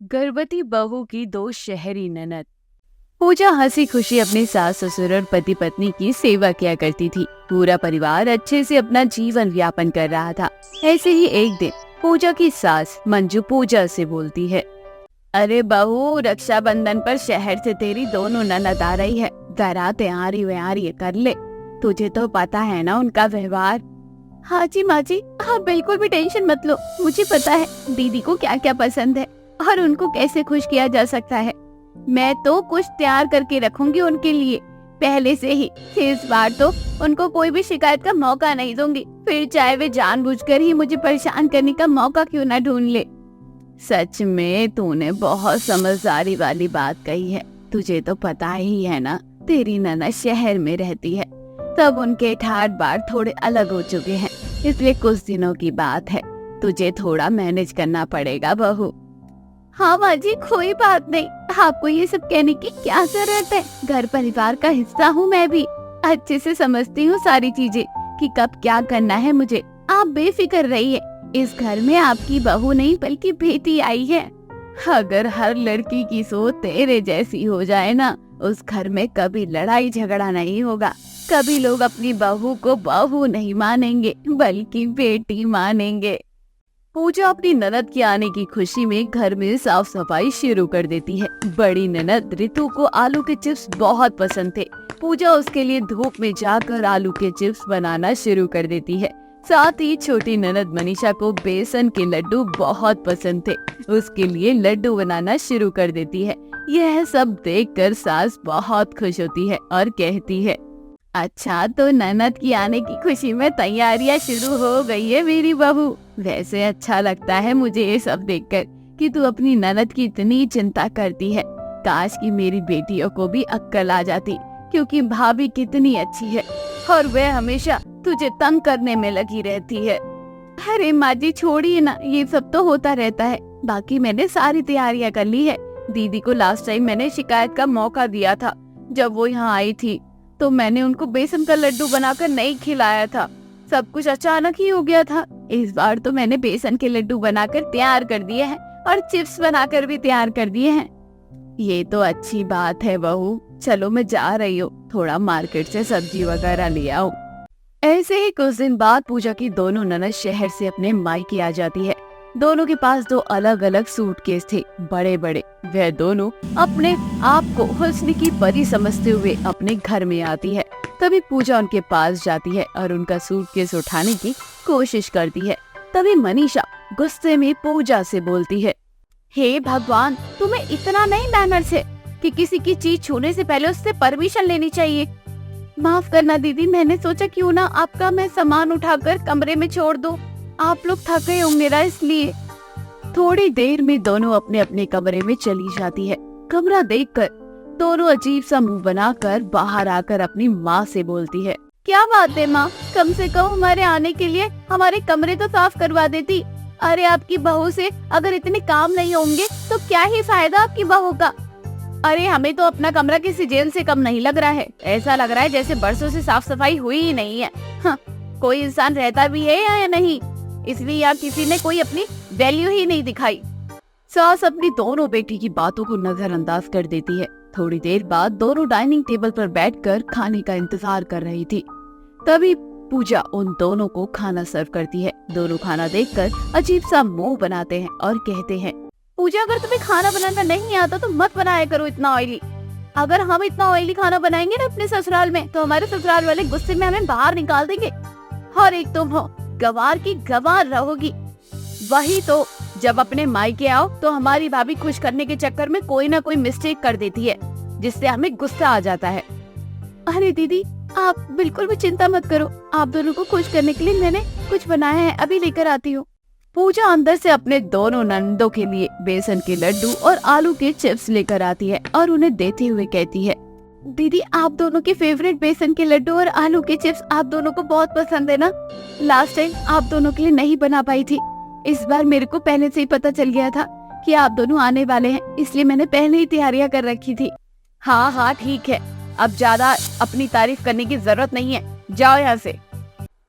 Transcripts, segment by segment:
गर्भवती बहू की दो शहरी ननद। पूजा हंसी खुशी अपने सास ससुर और पति पत्नी की सेवा किया करती थी। पूरा परिवार अच्छे से अपना जीवन यापन कर रहा था। ऐसे ही एक दिन पूजा की सास मंजू पूजा से बोलती है, अरे बहू, रक्षाबंधन पर शहर से तेरी दोनों ननद आ रही है। जरा तैयारी व्यारी कर ले, तुझे तो पता है ना उनका व्यवहार। हाँ जी माँ जी, आप बिल्कुल भी टेंशन मत लो। मुझे पता है दीदी को क्या क्या पसंद है और उनको कैसे खुश किया जा सकता है। मैं तो कुछ तैयार करके रखूंगी उनके लिए पहले से ही। इस बार तो उनको कोई भी शिकायत का मौका नहीं दूंगी, फिर चाहे वे जानबूझकर ही मुझे परेशान करने का मौका क्यों ना ढूंढ ले। सच में तूने बहुत समझदारी वाली बात कही है। तुझे तो पता ही है ना, तेरी ननद शहर में रहती है, तब उनके ठाट बाट थोड़े अलग हो चुके हैं, इसलिए कुछ दिनों की बात है। तुझे थोड़ा मैनेज करना पड़ेगा बहू। हाँ माँ जी, कोई बात नहीं, आपको ये सब कहने की क्या जरूरत है। घर परिवार का हिस्सा हूँ मैं भी, अच्छे से समझती हूँ सारी चीजें कि कब क्या करना है मुझे। आप बेफिक्र रहिए, इस घर में आपकी बहू नहीं बल्कि बेटी आई है। अगर हर लड़की की सोच तेरे जैसी हो जाए ना, उस घर में कभी लड़ाई झगड़ा नहीं होगा। कभी लोग अपनी बहू को बहू नहीं मानेंगे बल्कि बेटी मानेंगे। पूजा अपनी ननद के आने की खुशी में घर में साफ सफाई शुरू कर देती है। बड़ी ननद रितु को आलू के चिप्स बहुत पसंद थे। पूजा उसके लिए धूप में जाकर आलू के चिप्स बनाना शुरू कर देती है। साथ ही छोटी ननद मनीषा को बेसन के लड्डू बहुत पसंद थे, उसके लिए लड्डू बनाना शुरू कर देती है। यह सब देखकर सास बहुत खुश होती है और कहती है, अच्छा तो ननद की आने की खुशी में तैयारियां शुरू हो गई है मेरी बहू। वैसे अच्छा लगता है मुझे ये सब देखकर कि तू अपनी ननद की इतनी चिंता करती है। काश कि मेरी बेटियों को भी अक्ल आ जाती, क्योंकि भाभी कितनी अच्छी है और वह हमेशा तुझे तंग करने में लगी रहती है। अरे माँ जी छोड़िए ना, ये सब तो होता रहता है। बाकी मैंने सारी तैयारियां कर ली है। दीदी को लास्ट टाइम मैंने शिकायत का मौका दिया था, जब वो यहाँ आई थी तो मैंने उनको बेसन का लड्डू बनाकर नहीं खिलाया था। सब कुछ अचानक ही हो गया था। इस बार तो मैंने बेसन के लड्डू बनाकर तैयार कर दिए हैं और चिप्स बनाकर भी तैयार कर दिए हैं। ये तो अच्छी बात है बहू, चलो मैं जा रही हूँ, थोड़ा मार्केट से सब्जी वगैरह ले आऊं। ऐसे ही कुछ दिन बाद पूजा की दोनों ननद शहर से अपने मायके आ जाती है। दोनों के पास दो अलग अलग सूटकेस थे, बड़े बड़े। वह दोनों अपने आप को हुस्न की परी समझते हुए अपने घर में आती है। तभी पूजा उनके पास जाती है और उनका सूटकेस उठाने की कोशिश करती है। तभी मनीषा गुस्से में पूजा से बोलती है, हे भगवान, तुम्हें इतना नहीं मैनर्स है कि किसी की चीज छूने से पहले उससे परमिशन लेनी चाहिए। माफ करना दीदी, मैंने सोचा क्यों ना आपका मैं सामान उठाकर कमरे में छोड़ दूं। आप लोग थक गए होंगे ना, इसलिए। थोड़ी देर में दोनों अपने अपने कमरे में चली जाती है। कमरा देखकर दोनों अजीब सा मुंह बनाकर बाहर आकर अपनी माँ से बोलती है, क्या बात है माँ, कम से कम हमारे आने के लिए हमारे कमरे तो साफ करवा देती। अरे आपकी बहू से अगर इतने काम नहीं होंगे तो क्या ही फायदा आपकी बहू का। अरे हमें तो अपना कमरा किसी जेल से कम नहीं लग रहा है। ऐसा लग रहा है जैसे बरसों से साफ सफाई हुई ही नहीं है। हाँ, कोई इंसान रहता भी है या नहीं, इसलिए यहाँ किसी ने कोई अपनी वैल्यू ही नहीं दिखाई। सास अपनी दोनों बेटी की बातों को नजरअंदाज कर देती है। थोड़ी देर बाद दोनों डाइनिंग टेबल पर बैठकर खाने का इंतजार कर रही थी। तभी पूजा उन दोनों को खाना सर्व करती है। दोनों खाना देखकर अजीब सा मुंह बनाते हैं और कहते हैं, पूजा, अगर तुम्हें खाना बनाना नहीं आता तो मत बनाया करो इतना ऑयली। अगर हम इतना ऑयली खाना बनाएंगे ना अपने ससुराल में, तो हमारे ससुराल वाले गुस्से में हमें बाहर निकाल देंगे। और एक तुम हो, गवार की गवार रहोगी। वही तो, जब अपने मायके आओ तो हमारी भाभी खुश करने के चक्कर में कोई ना कोई मिस्टेक कर देती है, जिससे हमें गुस्सा आ जाता है। अरे दीदी, आप बिल्कुल भी चिंता मत करो, आप दोनों को खुश करने के लिए मैंने कुछ बनाया है, अभी लेकर आती हूँ। पूजा अंदर से अपने दोनों नंदों के लिए बेसन के लड्डू और आलू के चिप्स लेकर आती है और उन्हें देते हुए कहती है, दीदी आप दोनों के फेवरेट बेसन के लड्डू और आलू के चिप्स आप दोनों को बहुत पसंद है ना। लास्ट टाइम आप दोनों के लिए नहीं बना पाई थी, इस बार मेरे को पहले से ही पता चल गया था कि आप दोनों आने वाले हैं, इसलिए मैंने पहले ही तैयारियां कर रखी थी। हाँ हाँ ठीक है, अब ज्यादा अपनी तारीफ करने की जरूरत नहीं है, जाओ यहाँ से।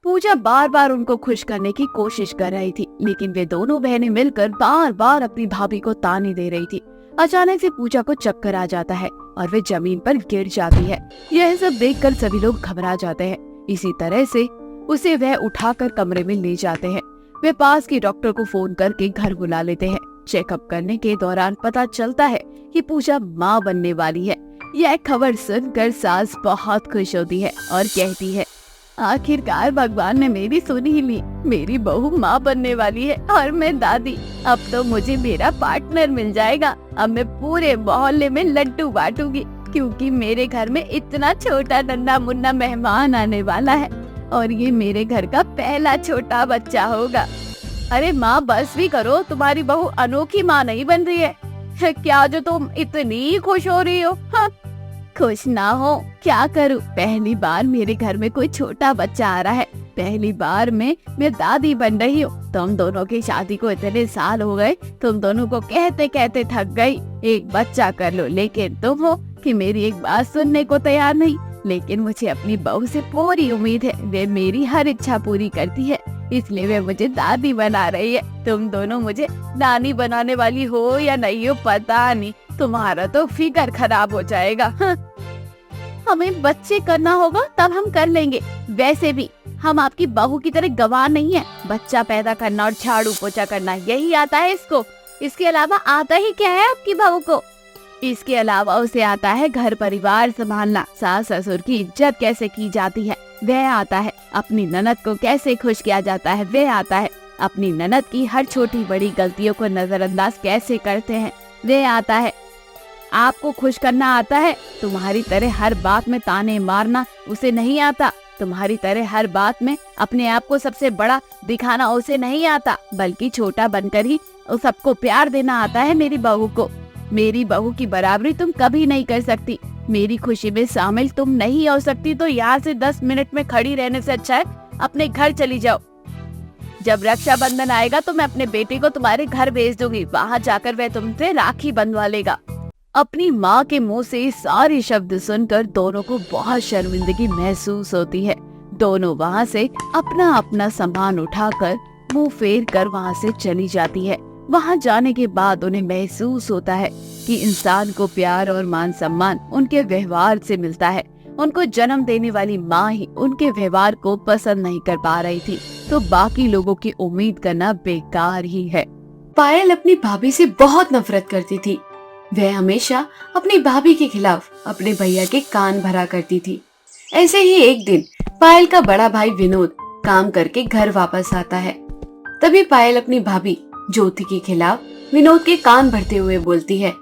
पूजा बार बार उनको खुश करने की कोशिश कर रही थी, लेकिन वे दोनों बहनें मिलकर बार बार अपनी भाभी को ताने दे रही थी। अचानक से पूजा को चक्कर आ जाता है और वे जमीन पर गिर जाती है। यह सब देखकर सभी लोग घबरा जाते हैं। इसी तरह से उसे वह उठाकर कमरे में ले जाते हैं। वे पास के डॉक्टर को फोन करके घर बुला लेते हैं। चेकअप करने के दौरान पता चलता है कि पूजा माँ बनने वाली है। यह खबर सुनकर सास बहुत खुश होती है और कहती है, आखिरकार भगवान ने मेरी सुन ही ली। मेरी बहू माँ बनने वाली है और मैं दादी। अब तो मुझे मेरा पार्टनर मिल जाएगा। अब मैं पूरे मोहल्ले में लड्डू बांटूंगी, क्योंकि मेरे घर में इतना छोटा नन्हा मुन्ना मेहमान आने वाला है और ये मेरे घर का पहला छोटा बच्चा होगा। अरे माँ बस भी करो, तुम्हारी बहू अनोखी माँ नहीं बन रही है क्या जो तुम इतनी खुश हो रही हो? हाँ? खुश ना हो क्या करूं? पहली बार मेरे घर में कोई छोटा बच्चा आ रहा है। पहली बार मैं दादी बन रही हूँ। तुम दोनों की शादी को इतने साल हो गए, तुम दोनों को कहते कहते थक गई एक बच्चा कर लो, लेकिन तुम हो कि मेरी एक बात सुनने को तैयार नहीं। लेकिन मुझे अपनी बहू से पूरी उम्मीद है, वे मेरी हर इच्छा पूरी करती है, इसलिए वे मुझे दादी बना रही है। तुम दोनों मुझे नानी बनाने वाली हो या नहीं हो पता नहीं, तुम्हारा तो फिकर खराब हो जाएगा। हमें बच्चे करना होगा तब हम कर लेंगे। वैसे भी हम आपकी बहू की तरह गवार नहीं है। बच्चा पैदा करना और झाड़ू पोछा करना यही आता है इसको। इसके अलावा आता ही क्या है आपकी बहू को? इसके अलावा उसे आता है घर परिवार संभालना, सास ससुर की इज्जत कैसे की जाती है वह आता है, अपनी ननद को कैसे खुश किया जाता है वह आता है, अपनी ननद की हर छोटी बड़ी गलतियों को नजरअंदाज कैसे करते हैं वह आता है। आपको खुश करना आता है, तुम्हारी तरह हर बात में ताने मारना उसे नहीं आता। तुम्हारी तरह हर बात में अपने आप को सबसे बड़ा दिखाना उसे नहीं आता, बल्कि छोटा बनकर ही सबको प्यार देना आता है मेरी बहू को। मेरी बहू की बराबरी तुम कभी नहीं कर सकती। मेरी खुशी में शामिल तुम नहीं हो सकती, तो यहाँ से 10 मिनट में खड़ी रहने से अच्छा है अपने घर चली जाओ। जब रक्षाबंधन आएगा तो मैं अपने बेटे को तुम्हारे घर भेज दूंगी, वहाँ जाकर वह तुमसे राखी बंधवा लेगा। अपनी माँ के मुंह से सारे शब्द सुनकर दोनों को बहुत शर्मिंदगी महसूस होती है। दोनों वहाँ से अपना अपना सामान उठाकर मुंह फेर कर वहाँ से चली जाती है। वहाँ जाने के बाद उन्हें महसूस होता है कि इंसान को प्यार और मान सम्मान उनके व्यवहार से मिलता है। उनको जन्म देने वाली माँ ही उनके व्यवहार को पसंद नहीं कर पा रही थी, तो बाकी लोगों की उम्मीद करना बेकार ही है। पायल अपनी भाभी से बहुत नफरत करती थी। वह हमेशा अपनी भाभी के खिलाफ अपने भैया के कान भरा करती थी। ऐसे ही एक दिन पायल का बड़ा भाई विनोद काम करके घर वापस आता है। तभी पायल अपनी भाभी ज्योति के खिलाफ विनोद के कान भरते हुए बोलती है,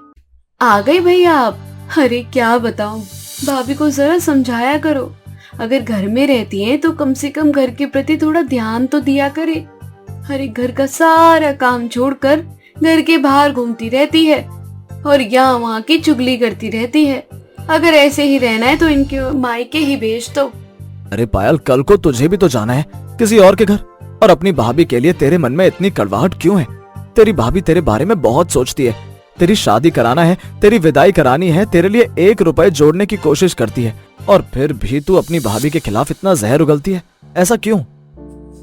आ गए भैया आप? अरे क्या बताऊं, भाभी को जरा समझाया करो। अगर घर में रहती हैं तो कम से कम घर के प्रति थोड़ा ध्यान तो दिया करे। अरे घर का सारा काम छोड़कर घर के बाहर घूमती रहती है और यहाँ वहाँ की चुगली करती रहती है। अगर ऐसे ही रहना है तो इनके मायके ही भेज दो। अरे पायल, कल को तुझे भी तो जाना है किसी और के घर, और अपनी भाभी के लिए तेरे मन में इतनी कड़वाहट क्यों है? तेरी भाभी तेरे बारे में बहुत सोचती है। तेरी शादी कराना है, तेरी विदाई करानी है, तेरे लिए 1 रुपए जोड़ने की कोशिश करती है, और फिर भी तू अपनी भाभी के खिलाफ इतना जहर उगलती है। ऐसा क्यों?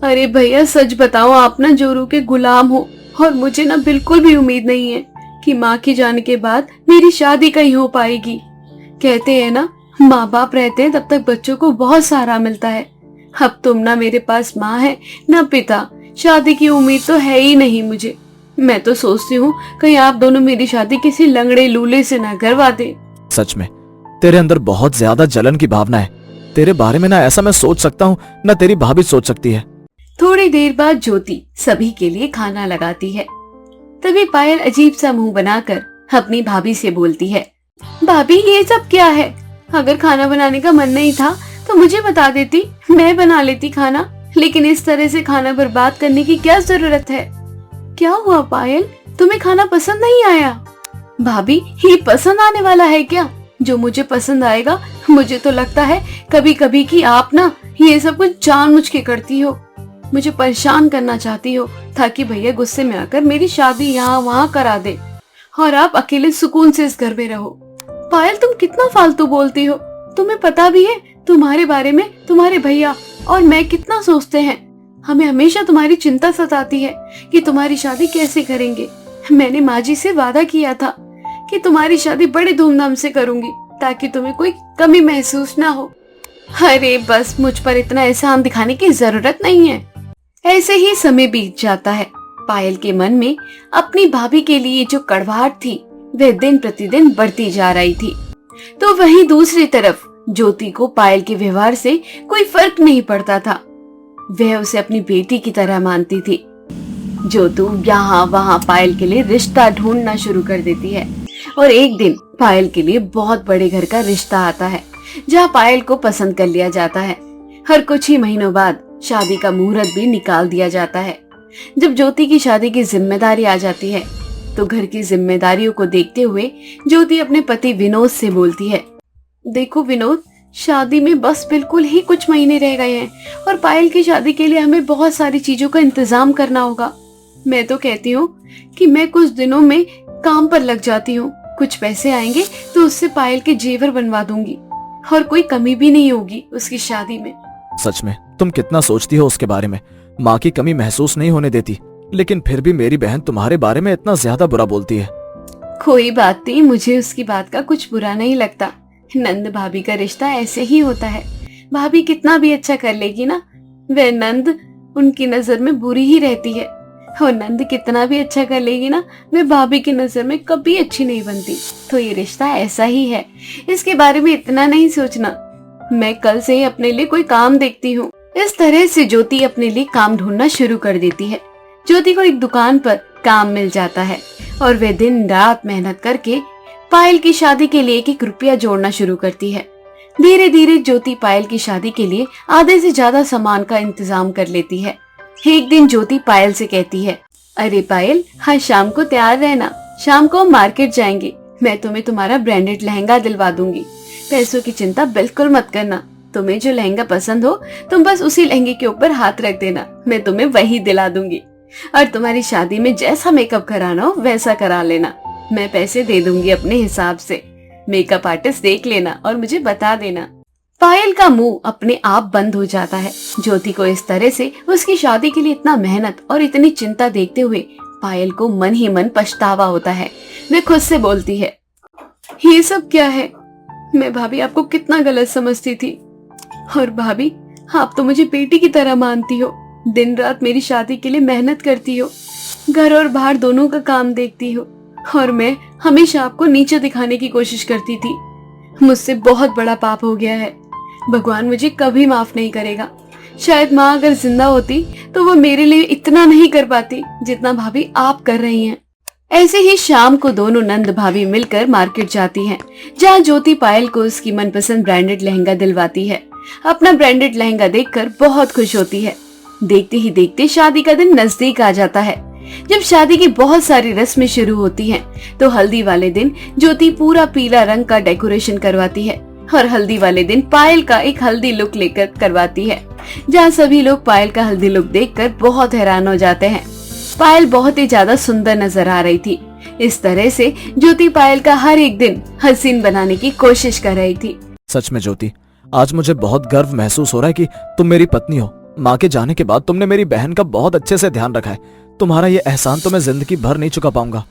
अरे भैया सच बताओ, आप ना जोरू के गुलाम हो, और मुझे ना बिल्कुल भी उम्मीद नहीं है कि माँ के जाने के बाद मेरी शादी कहीं हो पाएगी। कहते हैं ना, माँ बाप रहते हैं तब तक बच्चों को बहुत सहारा मिलता है। अब तुम ना मेरे पास माँ है ना पिता, शादी की उम्मीद तो है ही नहीं मुझे। मैं तो सोचती हूँ कहीं आप दोनों मेरी शादी किसी लंगड़े लूले से ना करवा दे। सच में तेरे अंदर बहुत ज्यादा जलन की भावना है। तेरे बारे में ना ऐसा मैं सोच सकता हूँ, ना तेरी भाभी सोच सकती है। थोड़ी देर बाद ज्योति सभी के लिए खाना लगाती है। तभी पायल अजीब सा मुंह बनाकर अपनी भाभी से बोलती है, भाभी ये सब क्या है? अगर खाना बनाने का मन नहीं था तो मुझे बता देती, मैं बना लेती खाना। लेकिन इस तरह से खाना बर्बाद करने की क्या जरूरत है? क्या हुआ पायल, तुम्हें खाना पसंद नहीं आया? भाभी ये पसंद आने वाला है क्या? जो मुझे पसंद आएगा? मुझे तो लगता है कभी कभी कि आप ना ये सब कुछ जानबूझ के करती हो, मुझे परेशान करना चाहती हो, ताकि भैया गुस्से में आकर मेरी शादी यहाँ वहाँ करा दे और आप अकेले सुकून से इस घर में रहो। पायल तुम कितना फालतू बोलती हो। तुम्हें पता भी है तुम्हारे बारे में तुम्हारे भैया और मैं कितना सोचते हैं। हमें हमेशा तुम्हारी चिंता सताती है कि तुम्हारी शादी कैसे करेंगे। मैंने माँ जी से वादा किया था कि तुम्हारी शादी बड़े धूमधाम से करूंगी ताकि तुम्हें कोई कमी महसूस ना हो। अरे बस, मुझ पर इतना एहसान दिखाने की जरूरत नहीं है। ऐसे ही समय बीत जाता है। पायल के मन में अपनी भाभी के लिए जो कड़वाहट थी वह दिन प्रतिदिन बढ़ती जा रही थी। तो वहीं दूसरी तरफ ज्योति को पायल के व्यवहार से कोई फर्क नहीं पड़ता था। वह उसे अपनी बेटी की तरह मानती थी। ज्योति यहाँ वहाँ पायल के लिए रिश्ता ढूंढना शुरू कर देती है और एक दिन पायल के लिए बहुत बड़े घर का रिश्ता आता है जहाँ पायल को पसंद कर लिया जाता है। हर कुछ ही महीनों बाद शादी का मुहूर्त भी निकाल दिया जाता है। जब ज्योति की शादी की जिम्मेदारी आ जाती है तो घर की जिम्मेदारियों को देखते हुए ज्योति अपने पति विनोद से बोलती है, देखो विनोद, शादी में बस बिल्कुल ही कुछ महीने रह गए हैं और पायल की शादी के लिए हमें बहुत सारी चीजों का इंतजाम करना होगा। मैं तो कहती हूँ कि मैं कुछ दिनों में काम पर लग जाती हूँ। कुछ पैसे आएंगे तो उससे पायल के जेवर बनवा दूंगी और कोई कमी भी नहीं होगी उसकी शादी में। सच में तुम कितना सोचती हो उसके बारे में। माँ की कमी महसूस नहीं होने देती, लेकिन फिर भी मेरी बहन तुम्हारे बारे में इतना ज्यादा बुरा बोलती है। कोई बात नहीं, मुझे उसकी बात का कुछ बुरा नहीं लगता। नंद भाभी का रिश्ता ऐसे ही होता है। भाभी कितना भी अच्छा कर लेगी ना, वह नंद उनकी नजर में बुरी ही रहती है। और नंद कितना भी अच्छा कर लेगी ना, वह भाभी की नजर में कभी अच्छी नहीं बनती। तो ये रिश्ता ऐसा ही है, इसके बारे में इतना नहीं सोचना। मैं कल से ही अपने लिए कोई काम देखती हूँ। इस तरह से ज्योति अपने लिए काम ढूंढना शुरू कर देती है। ज्योति को एक दुकान पर काम मिल जाता है और वे दिन रात मेहनत करके पायल की शादी के लिए एक रुपया जोड़ना शुरू करती है। धीरे धीरे ज्योति पायल की शादी के लिए आधे से ज्यादा सामान का इंतजाम कर लेती है। एक दिन ज्योति पायल से कहती है, अरे पायल, हाँ शाम को तैयार रहना, शाम को हम मार्केट जाएंगे। मैं तुम्हें तुम्हारा ब्रांडेड लहंगा दिलवा दूंगी। पैसों की चिंता बिल्कुल मत करना। तुम्हें जो लहंगा पसंद हो तुम बस उसी लहंगे के ऊपर हाथ रख देना, मैं तुम्हें वही दिला दूंगी। और तुम्हारी शादी में जैसा मेकअप कराना हो वैसा करा लेना। मैं पैसे दे दूंगी अपने हिसाब से। मेकअप आर्टिस्ट देख लेना और मुझे बता देना। पायल का मुंह अपने आप बंद हो जाता है। ज्योति को इस तरह से उसकी शादी के लिए इतना मेहनत और इतनी चिंता देखते हुए पायल को मन ही मन पछतावा होता है। वे खुद से बोलती है, ये सब क्या है? मैं भाभी आपको कितना गलत समझती थी। और भाभी, आप तो मुझे बेटी की तरह मानती हो। दिन रात मेरी शादी के लिए मेहनत करती हो, घर और बाहर दोनों का काम देखती हो, और मैं हमेशा आपको नीचे दिखाने की कोशिश करती थी। मुझसे बहुत बड़ा पाप हो गया है। भगवान मुझे कभी माफ नहीं करेगा। शायद माँ अगर जिंदा होती तो वो मेरे लिए इतना नहीं कर पाती जितना भाभी आप कर रही हैं। ऐसे ही शाम को दोनों नंद भाभी मिलकर मार्केट जाती हैं, जहाँ ज्योति पायल को उसकी मनपसंद ब्रांडेड लहंगा दिलवाती है। अपना ब्रांडेड लहंगा देखकर बहुत खुश होती है। देखते ही देखते शादी का दिन नजदीक आ जाता है। जब शादी की बहुत सारी रस्में शुरू होती हैं, तो हल्दी वाले दिन ज्योति पूरा पीला रंग का डेकोरेशन करवाती है और हल्दी वाले दिन पायल का एक हल्दी लुक लेकर करवाती है, जहाँ सभी लोग पायल का हल्दी लुक देखकर बहुत हैरान हो जाते हैं। पायल बहुत ही ज्यादा सुंदर नजर आ रही थी। इस तरह से ज्योति पायल का हर एक दिन हसीन बनाने की कोशिश कर रही थी। सच में ज्योति, आज मुझे बहुत गर्व महसूस हो रहा है कि तुम मेरी पत्नी हो। माँ के जाने के बाद तुमने मेरी बहन का बहुत अच्छे से ध्यान रखा है। तुम्हारा ये एहसान तो मैं जिंदगी भर नहीं चुका पाऊंगा।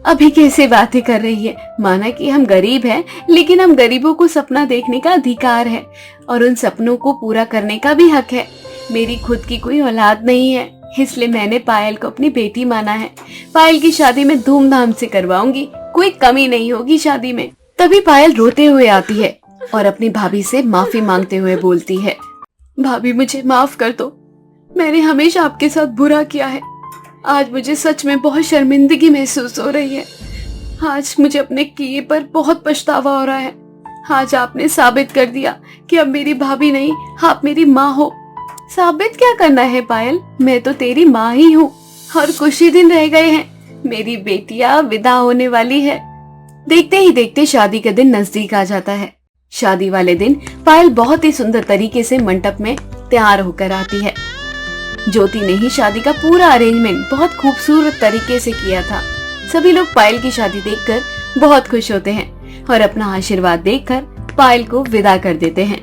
अभी कैसे बातें कर रही है? माना कि हम गरीब हैं, लेकिन हम गरीबों को सपना देखने का अधिकार है और उन सपनों को पूरा करने का भी हक है। मेरी खुद की कोई औलाद नहीं है, इसलिए मैंने पायल को अपनी बेटी माना है। पायल की शादी में धूमधाम से करवाऊंगी, कोई कमी नहीं होगी शादी में। तभी पायल रोते हुए आती है और अपनी भाभी से माफी मांगते हुए बोलती है, भाभी मुझे माफ कर दो, मैंने हमेशा आपके साथ बुरा किया है। आज मुझे सच में बहुत शर्मिंदगी महसूस हो रही है। आज मुझे अपने किए पर बहुत पछतावा हो रहा है। आज आपने साबित कर दिया कि अब मेरी भाभी नहीं, आप मेरी माँ हो। साबित क्या करना है पायल, मैं तो तेरी माँ ही हूँ और कुछ ही दिन रह गए हैं। मेरी बेटियां विदा होने वाली है। देखते ही देखते शादी का दिन नजदीक आ जाता है। शादी वाले दिन पायल बहुत ही सुंदर तरीके से मंडप में तैयार होकर आती है। ज्योति ने ही शादी का पूरा अरेंजमेंट बहुत खूबसूरत तरीके से किया था। सभी लोग पायल की शादी देखकर बहुत खुश होते हैं और अपना आशीर्वाद देकर पायल को विदा कर देते हैं।